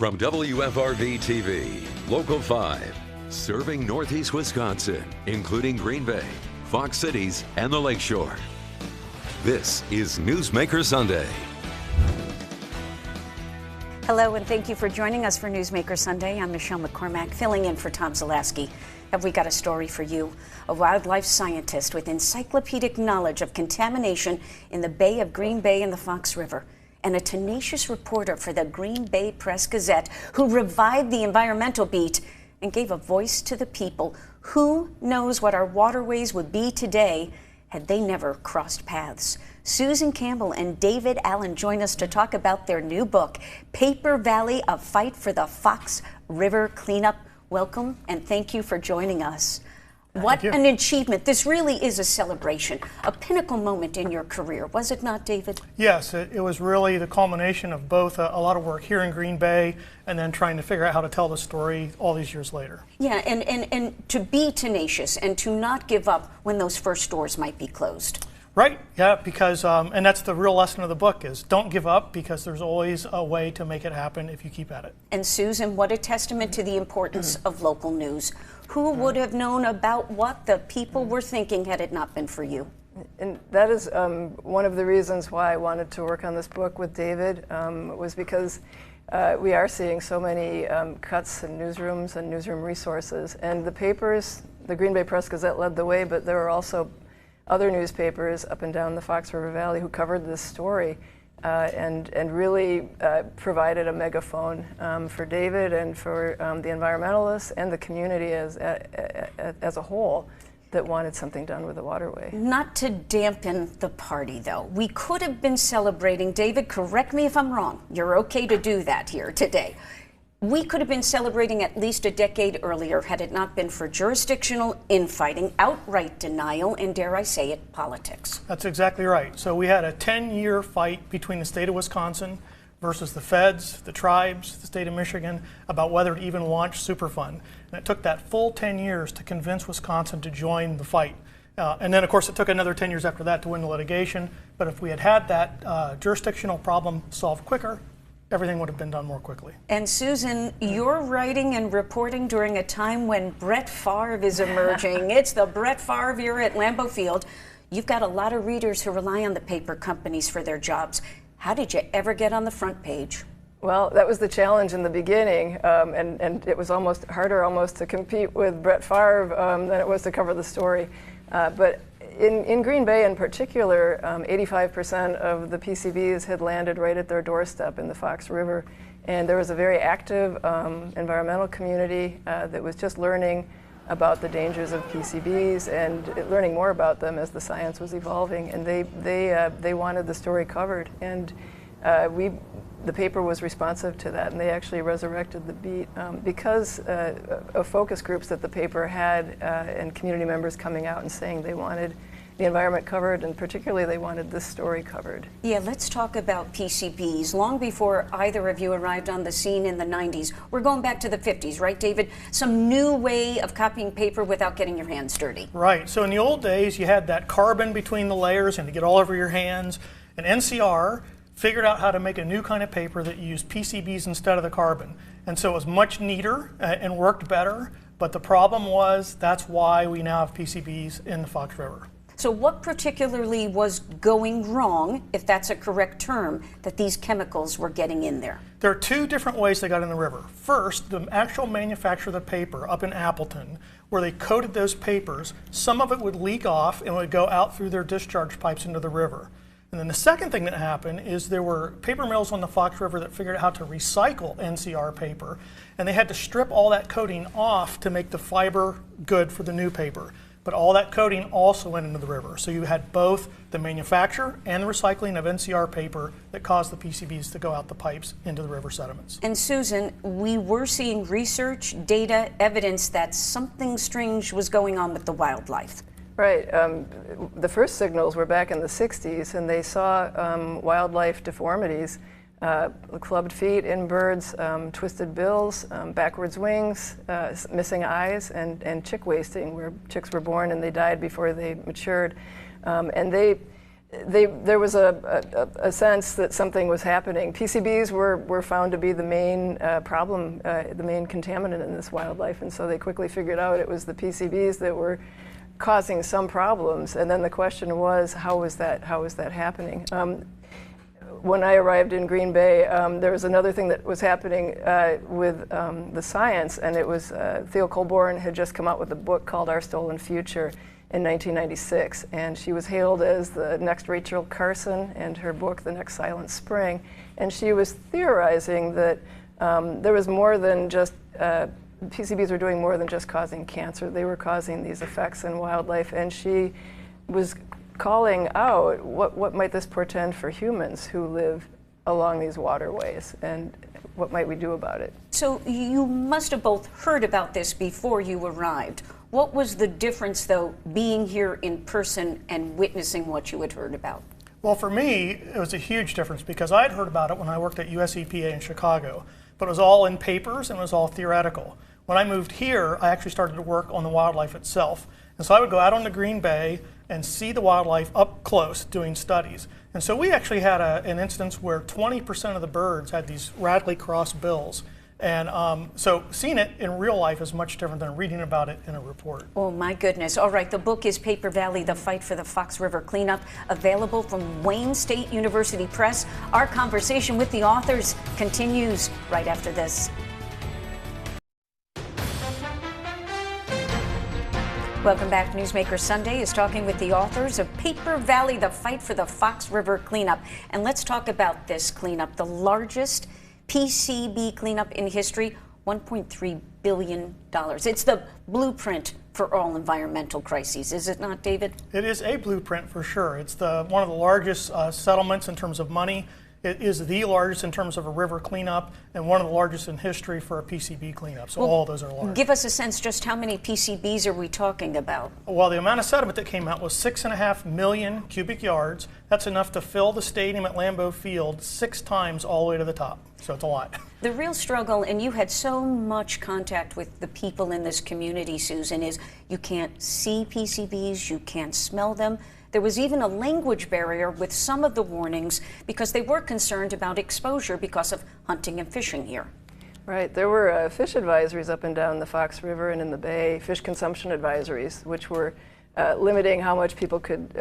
From WFRV TV, Local 5, serving Northeast Wisconsin, including Green Bay, Fox Cities, and the Lakeshore. This is Newsmaker Sunday. Hello, and thank you for joining us for Newsmaker Sunday. I'm Michelle McCormack, filling in for Tom Zalaski. Have we got a story for you? A wildlife scientist with encyclopedic knowledge of contamination in the Bay of Green Bay and the Fox River, and a tenacious reporter for the Green Bay Press-Gazette who revived the environmental beat and gave a voice to the people. Who knows what our waterways would be today had they never crossed paths? Susan Campbell and David Allen join us to talk about their new book, Paper Valley, A Fight for the Fox River Cleanup. Welcome, and thank you for joining us. What an achievement. This really is a celebration, a pinnacle moment in your career, was it not, David? Yes, it was really the culmination of both a lot of work here in Green Bay and then trying to figure out how to tell the story all these years later. Yeah, and to be tenacious and to not give up when those first doors might be closed. Right, yeah, because, and that's the real lesson of the book is don't give up because there's always a way to make it happen if you keep at it. And Susan, what a testament to the importance of local news. Who would have known about what the people were thinking had it not been for you? And that is one of the reasons why I wanted to work on this book with David, was because we are seeing so many cuts in newsrooms and newsroom resources. And the papers, the Green Bay Press-Gazette led the way, but there were also other newspapers up and down the Fox River Valley who covered this story and really provided a megaphone for David and for the environmentalists and the community as a whole that wanted something done with the waterway. Not to dampen the party, though. We could have been celebrating, David, correct me if I'm wrong. You're okay to do that here today. We could have been celebrating at least a decade earlier had it not been for jurisdictional infighting, outright denial, and dare I say it, politics. That's exactly right. So we had a 10-year fight between the state of Wisconsin versus the feds, the tribes, the state of Michigan, about whether to even launch Superfund. And it took that full 10 years to convince Wisconsin to join the fight. And then, of course, it took another 10 years after that to win the litigation. But if we had had that jurisdictional problem solved quicker, everything would have been done more quickly. And Susan, you're writing and reporting during a time when Brett Favre is emerging. It's the Brett Favre era at Lambeau Field. You've got a lot of readers who rely on the paper companies for their jobs. How did you ever get on the front page? Well, that was the challenge in the beginning, and it was almost harder to compete with Brett Favre than it was to cover the story. But in Green Bay in particular, 85% of the PCBs had landed right at their doorstep in the Fox River. And there was a very active environmental community that was just learning about the dangers of PCBs and learning more about them as the science was evolving. And they wanted the story covered. And the paper was responsive to that, and they actually resurrected the beat because of focus groups that the paper had and community members coming out and saying they wanted the environment covered, and particularly they wanted this story covered. Yeah, let's talk about PCBs. Long before either of you arrived on the scene in the 90s, we're going back to the 50s, right, David? Some new way of copying paper without getting your hands dirty. Right, so in the old days, you had that carbon between the layers and to get all over your hands, and NCR figured out how to make a new kind of paper that used PCBs instead of the carbon. And so it was much neater and worked better, but the problem was that's why we now have PCBs in the Fox River. So what particularly was going wrong, if that's a correct term, that these chemicals were getting in there? There are two different ways they got in the river. First, the actual manufacture of the paper up in Appleton, where they coated those papers, some of it would leak off and would go out through their discharge pipes into the river. And then the second thing that happened is there were paper mills on the Fox River that figured out how to recycle NCR paper, and they had to strip all that coating off to make the fiber good for the new paper. But all that coating also went into the river. So you had both the manufacture and the recycling of NCR paper that caused the PCBs to go out the pipes into the river sediments. And Susan, we were seeing research, data, evidence that something strange was going on with the wildlife. Right. The first signals were back in the 60s, and they saw wildlife deformities, clubbed feet in birds, twisted bills, backwards wings, missing eyes, and chick wasting, where chicks were born and they died before they matured. And there was a sense that something was happening. PCBs were found to be the main problem, the main contaminant in this wildlife, and so they quickly figured out it was the PCBs that were causing some problems. And then the question was, how was that happening? When I arrived in Green Bay, there was another thing that was happening with the science, and it was Theo Colborn had just come out with a book called Our Stolen Future in 1996, and she was hailed as the next Rachel Carson, and her book, The Next Silent Spring, and she was theorizing that there was more than just, PCBs were doing more than just causing cancer, they were causing these effects in wildlife, and she was calling out what might this portend for humans who live along these waterways, and what might we do about it? So you must have both heard about this before you arrived. What was the difference, though, being here in person and witnessing what you had heard about? Well, for me, it was a huge difference because I had heard about it when I worked at US EPA in Chicago, but it was all in papers and it was all theoretical. When I moved here, I actually started to work on the wildlife itself. And so I would go out on the Green Bay and see the wildlife up close doing studies. And so we actually had an instance where 20% of the birds had these radically crossed bills. And so seeing it in real life is much different than reading about it in a report. Oh my goodness. All right, the book is Paper Valley, The Fight for the Fox River Cleanup, available from Wayne State University Press. Our conversation with the authors continues right after this. Welcome back. Newsmaker Sunday is talking with the authors of Paper Valley, The Fight for the Fox River Cleanup. And let's talk about this cleanup, the largest PCB cleanup in history, $1.3 billion. It's the blueprint for all environmental crises, is it not, David? It is a blueprint for sure. It's one of the largest settlements in terms of money. It is the largest in terms of a river cleanup and one of the largest in history for a PCB cleanup. So all of those are large. Give us a sense, just how many PCBs are we talking about? Well, the amount of sediment that came out was 6.5 million cubic yards. That's enough to fill the stadium at Lambeau Field 6 times all the way to the top. So it's a lot. The real struggle, and you had so much contact with the people in this community, Susan, is you can't see PCBs, you can't smell them. There was even a language barrier with some of the warnings because they were concerned about exposure because of hunting and fishing here. Right, there were fish advisories up and down the Fox River and in the Bay, fish consumption advisories, which were limiting how much people could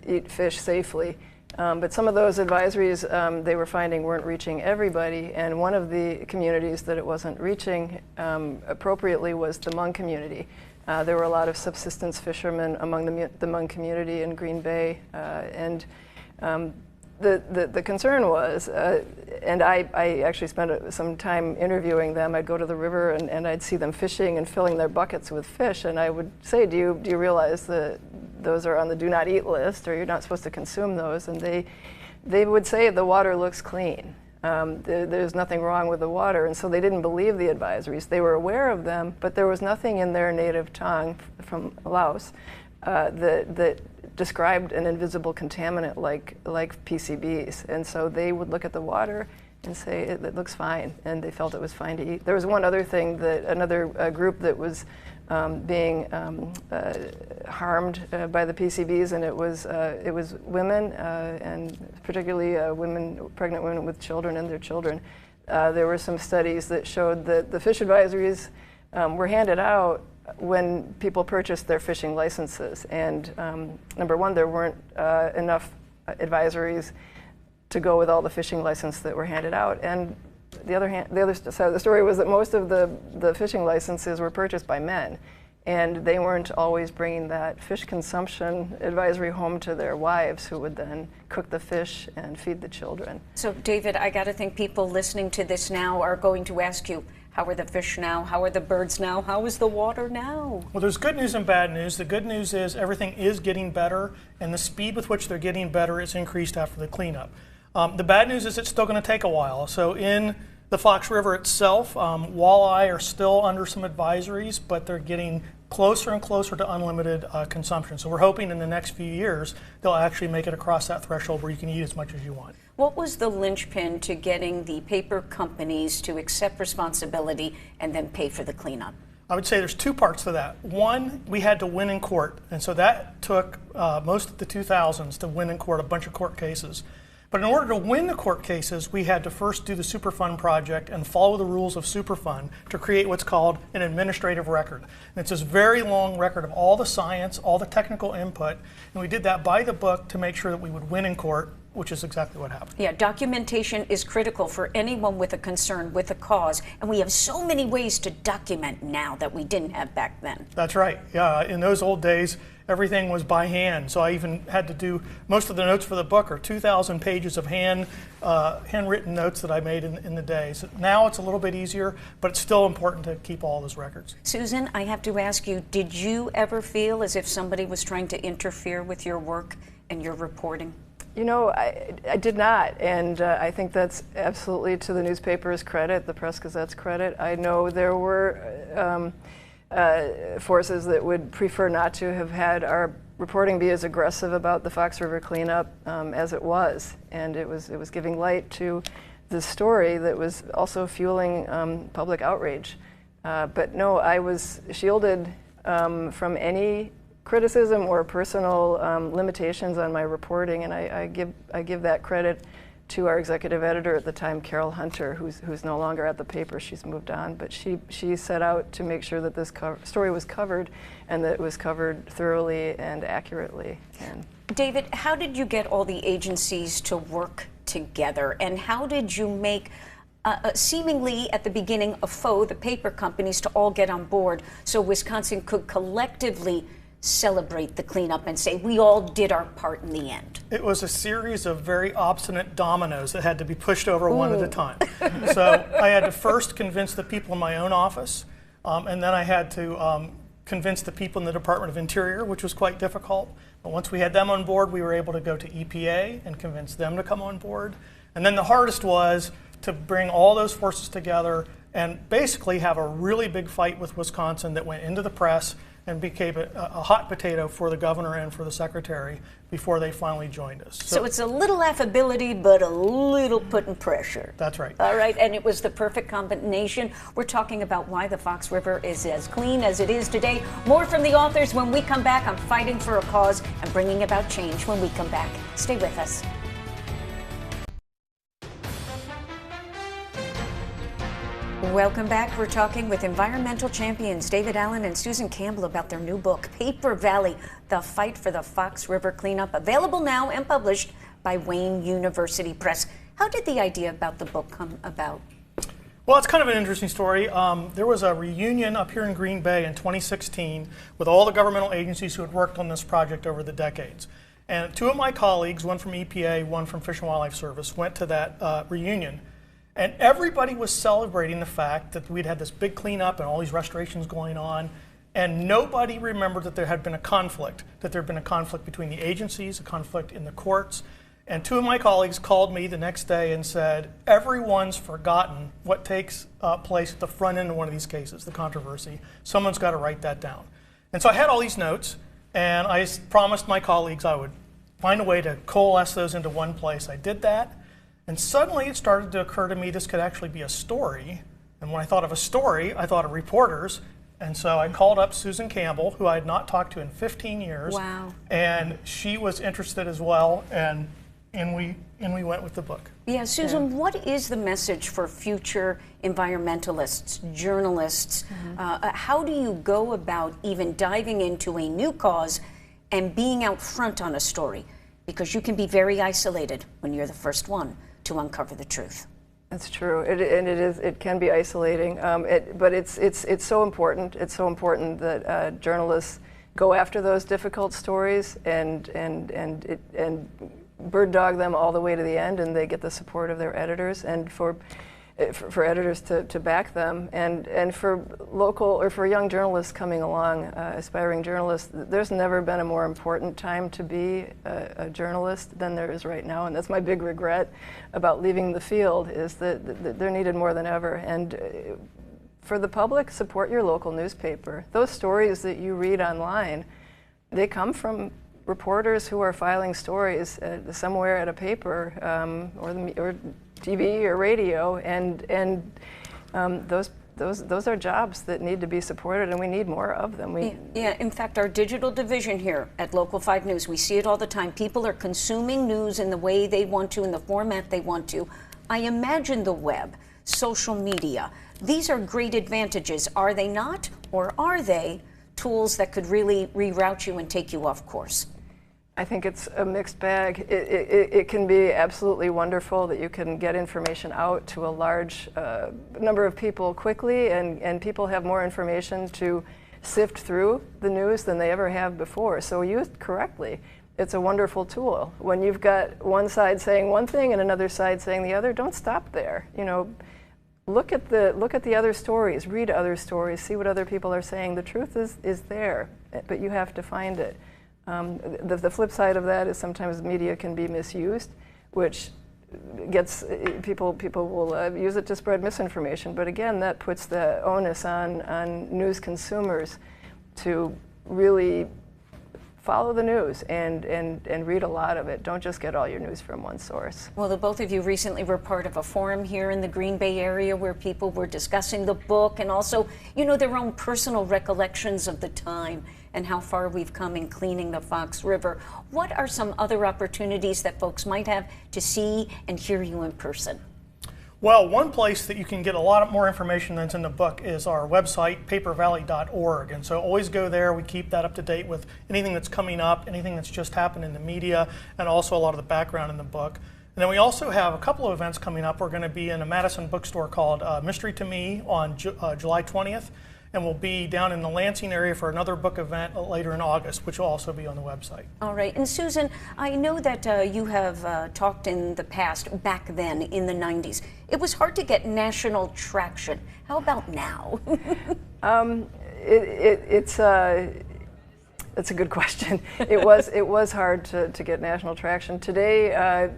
eat fish safely. But some of those advisories they were finding weren't reaching everybody, and one of the communities that it wasn't reaching appropriately was the Hmong community. There were a lot of subsistence fishermen among the Hmong community in Green Bay, and the concern was, and I actually spent some time interviewing them. I'd go to the river and I'd see them fishing and filling their buckets with fish, and I would say, do you realize that those are on the do not eat list, or you're not supposed to consume those? And they would say the water looks clean. There's nothing wrong with the water, and so they didn't believe the advisories. They were aware of them, but there was nothing in their native tongue from Laos that described an invisible contaminant like PCBs. And so they would look at the water and say it looks fine, and they felt it was fine to eat. There was one other thing, that another group that was being harmed by the PCBs, and it was women, and particularly pregnant women with children and their children. There were some studies that showed that the fish advisories were handed out when people purchased their fishing licenses, and number one, there weren't enough advisories to go with all the fishing licenses that were handed out, and the other side of the story was that most of the fishing licenses were purchased by men, and they weren't always bringing that fish consumption advisory home to their wives, who would then cook the fish and feed the children. So, David, I got to think people listening to this now are going to ask you, how are the fish now? How are the birds now? How is the water now? Well, there's good news and bad news. The good news is everything is getting better, and the speed with which they're getting better is increased after the cleanup. The bad news is it's still going to take a while. So in the Fox River itself, walleye are still under some advisories, but they're getting closer and closer to unlimited consumption. So we're hoping in the next few years they'll actually make it across that threshold where you can eat as much as you want. What was the linchpin to getting the paper companies to accept responsibility and then pay for the cleanup? I would say there's two parts to that. One, we had to win in court, and so that took most of the 2000s to win in court, a bunch of court cases. But in order to win the court cases, we had to first do the Superfund project and follow the rules of Superfund to create what's called an administrative record. And it's this very long record of all the science, all the technical input, and we did that by the book to make sure that we would win in court, which is exactly what happened. Yeah, documentation is critical for anyone with a concern, with a cause, and we have so many ways to document now that we didn't have back then. That's right. Yeah, in those old days, everything was by hand. So I even had to do, most of the notes for the book are 2,000 pages of handwritten notes that I made in the day. So now it's a little bit easier, but it's still important to keep all those records. Susan, I have to ask you, did you ever feel as if somebody was trying to interfere with your work and your reporting? You know, I did not, and I think that's absolutely to the newspaper's credit, the Press-Gazette's credit. I know there were forces that would prefer not to have had our reporting be as aggressive about the Fox River cleanup as it was, and it was giving light to the story that was also fueling public outrage. But no, I was shielded from any criticism or personal limitations on my reporting, and I give that credit to our executive editor at the time, Carol Hunter, who's no longer at the paper. She's moved on, but she set out to make sure that this story was covered, and that it was covered thoroughly and accurately. And David, how did you get all the agencies to work together, and how did you make seemingly at the beginning a foe, the paper companies, to all get on board so Wisconsin could collectively celebrate the cleanup and say we all did our part in the end? It was a series of very obstinate dominoes that had to be pushed over one at a time. So I had to first convince the people in my own office, and then I had to convince the people in the Department of Interior, which was quite difficult. But once we had them on board, we were able to go to EPA and convince them to come on board. And then the hardest was to bring all those forces together and basically have a really big fight with Wisconsin that went into the press and became a hot potato for the governor and for the secretary before they finally joined us. So it's a little affability, but a little putting pressure. That's right. All right, and it was the perfect combination. We're talking about why the Fox River is as clean as it is today. More from the authors when we come back on Fighting for a Cause and bringing about change when we come back. Stay with us. Welcome back. We're talking with environmental champions David Allen and Susan Campbell about their new book, Paper Valley, The Fight for the Fox River Cleanup, available now and published by Wayne University Press. How did the idea about the book come about? Well, it's kind of an interesting story. There was a reunion up here in Green Bay in 2016 with all the governmental agencies who had worked on this project over the decades. And two of my colleagues, one from EPA, one from Fish and Wildlife Service, went to that reunion. And everybody was celebrating the fact that we'd had this big cleanup and all these restorations going on, and nobody remembered that there had been a conflict, that there had been a conflict between the agencies, a conflict in the courts. And two of my colleagues called me the next day and said, everyone's forgotten what takes place at the front end of one of these cases, the controversy. Someone's got to write that down. And so I had all these notes, and I promised my colleagues I would find a way to coalesce those into one place. I did that. And suddenly it started to occur to me this could actually be a story. And when I thought of a story, I thought of reporters. And so I called up Susan Campbell, who I had not talked to in 15 years. Wow. And she was interested as well. And we went with the book. Yeah, Susan, what is the message for future environmentalists, journalists? How do you go about even diving into a new cause and being out front on a story? Because you can be very isolated when you're the first one to uncover the truth. That's true, it can be isolating, but it's so important. It's so important that journalists go after those difficult stories and bird dog them all the way to the end, and they get the support of their editors, and for editors to back them, and for local or for young journalists coming along, aspiring journalists. There's never been a more important time to be a journalist than there is right now, and that's my big regret about leaving the field, is that they're needed more than ever. And for the public, support your local newspaper. Those stories that you read online, they come from reporters who are filing stories somewhere at a paper or TV or radio, and Those are jobs that need to be supported, and we need more of them. Yeah, in fact, our digital division here at Local 5 News, we see it all the time. People are consuming news in the way they want to, in the format they want to. I imagine the web, social media, these are great advantages. Are they not, or are they tools that could really reroute you and take you off course? I think it's a mixed bag. It can be absolutely wonderful that you can get information out to a large number of people quickly, and people have more information to sift through the news than they ever have before. So used correctly, it's a wonderful tool. When you've got one side saying one thing and another side saying the other, don't stop there. You know, look at the other stories, read other stories, see what other people are saying. The truth is there, but you have to find it. The flip side of that is sometimes media can be misused, which gets people will use it to spread misinformation. But again, that puts the onus on news consumers to really follow the news and read a lot of it. Don't just get all your news from one source. Well, the both of you recently were part of a forum here in the Green Bay area where people were discussing the book and also, you know, their own personal recollections of the time and how far we've come in cleaning the Fox River. What are some other opportunities that folks might have to see and hear you in person? Well, one place that you can get a lot more information that's in the book is our website, papervalley.org. And so always go there. We keep that up to date with anything that's coming up, anything that's just happened in the media, and also a lot of the background in the book. And then we also have a couple of events coming up. We're going to be in a Madison bookstore called Mystery to Me on July 20th. And we'll be down in the Lansing area for another book event later in August, which will also be on the website. All right. And Susan, I know that you have talked in the past, back then in the 90s. It was hard to get national traction. How about now? It's a good question. It was hard to get national traction. Today,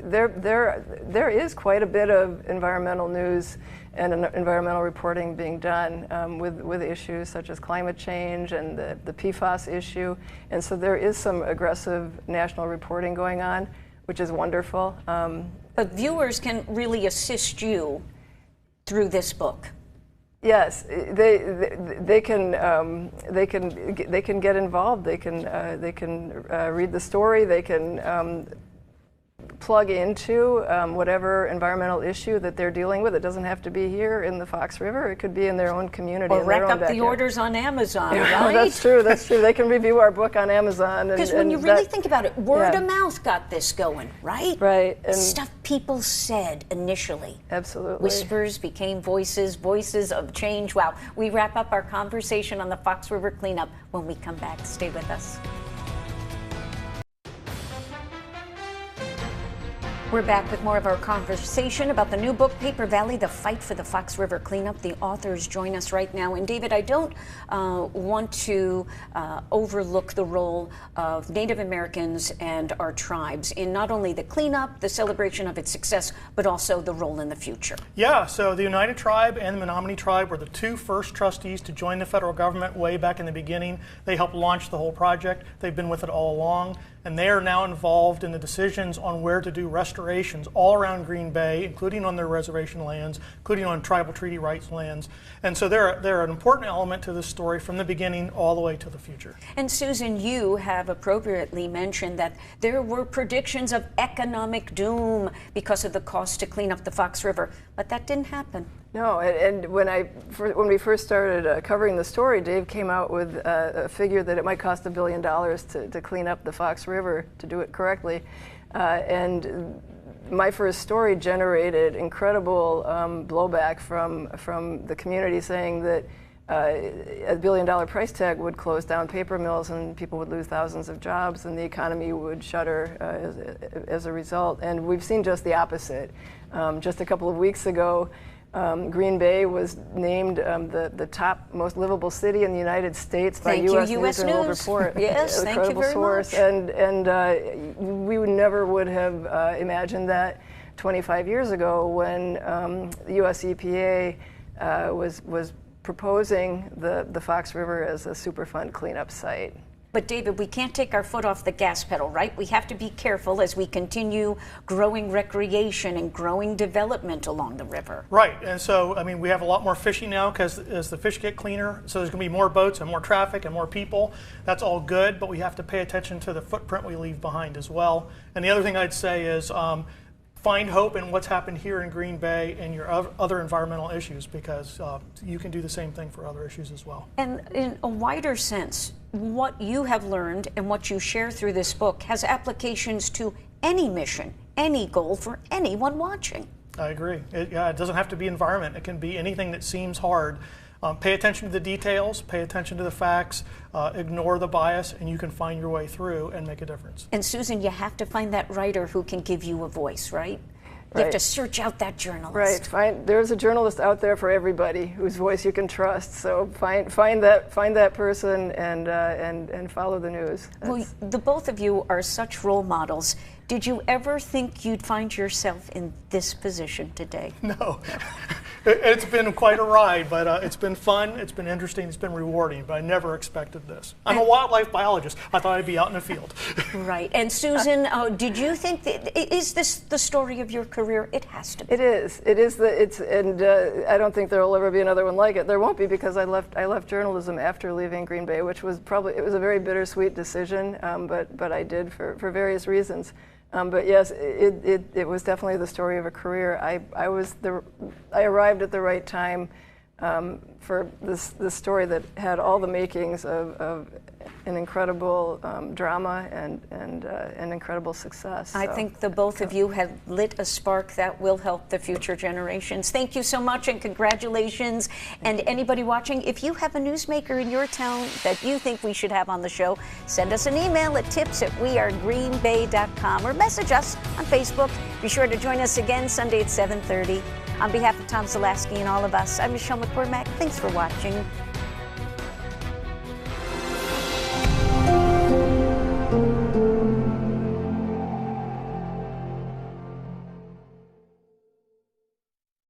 there is quite a bit of environmental news and environmental reporting being done with issues such as climate change and the PFAS issue. And so there is some aggressive national reporting going on, which is wonderful. But viewers can really assist you through this book. Yes, they can get involved. They can read the story. They can plug into whatever environmental issue that they're dealing with. It doesn't have to be here in the Fox River. It could be in their own community. Or rack up the orders on Amazon, right? That's true. That's true. They can review our book on Amazon. Because when you really think about it, word of mouth got this going, right? Right. And stuff people said initially. Absolutely. Whispers became voices, voices of change. Wow. We wrap up our conversation on the Fox River cleanup when we come back. Stay with us. We're back with more of our conversation about the new book, Paper Valley, The Fight for the Fox River Cleanup. The authors join us right now. And David, I don't want to overlook the role of Native Americans and our tribes in not only the cleanup, the celebration of its success, but also the role in the future. Yeah, so the United Tribe and the Menominee Tribe were the two first trustees to join the federal government way back in the beginning. They helped launch the whole project. They've been with it all along. And they are now involved in the decisions on where to do restorations all around Green Bay, including on their reservation lands, including on tribal treaty rights lands. And so they're an important element to this story from the beginning all the way to the future. And Susan, you have appropriately mentioned that there were predictions of economic doom because of the cost to clean up the Fox River, but that didn't happen. No, and when we first started covering the story, Dave came out with a figure that it might cost $1 billion to clean up the Fox River, to do it correctly. And my first story generated incredible blowback from the community, saying that a $1 billion price tag would close down paper mills and people would lose thousands of jobs and the economy would shudder as a result. And we've seen just the opposite. Just a couple of weeks ago, Green Bay was named the top most livable city in the United States by U.S. News and World Report. Yes, thank you very source. much. And we never would have imagined that 25 years ago when the U.S. EPA was proposing the Fox River as a Superfund cleanup site. But David, we can't take our foot off the gas pedal, right? We have to be careful as we continue growing recreation and growing development along the river. Right, and so, I mean, we have a lot more fishing now because as the fish get cleaner, so there's going to be more boats and more traffic and more people. That's all good, but we have to pay attention to the footprint we leave behind as well. And the other thing I'd say is find hope in what's happened here in Green Bay and your other environmental issues, because you can do the same thing for other issues as well. And in a wider sense, what you have learned and what you share through this book has applications to any mission, any goal for anyone watching. I agree. It doesn't have to be environment. It can be anything that seems hard. Pay attention to the details, pay attention to the facts, ignore the bias, and you can find your way through and make a difference. And Susan, you have to find that writer who can give you a voice, right? You have to search out that journalist. Right. There's a journalist out there for everybody whose voice you can trust. So find that person and follow the news. Well, the both of you are such role models. Did you ever think you'd find yourself in this position today? No. It's been quite a ride, but it's been fun, it's been interesting, it's been rewarding, but I never expected this. I'm a wildlife biologist. I thought I'd be out in the field. Right. And Susan, did you think is this the story of your career? It has to be. It is. And I don't think there will ever be another one like it. There won't be, because I left journalism after leaving Green Bay, which was it was a very bittersweet decision, but I did for various reasons. But yes, it was definitely the story of a career. I arrived at the right time for this story that had all the makings of an incredible drama and an incredible success. I think the both of you have lit a spark that will help the future generations. Thank you so much, and congratulations. And anybody watching, if you have a newsmaker in your town that you think we should have on the show, send us an email at tips@wearegreenbay.com or message us on Facebook. Be sure to join us again Sunday at 7:30. On behalf of Tom Zalaski and all of us, I'm Michelle McCormack. Thanks for watching.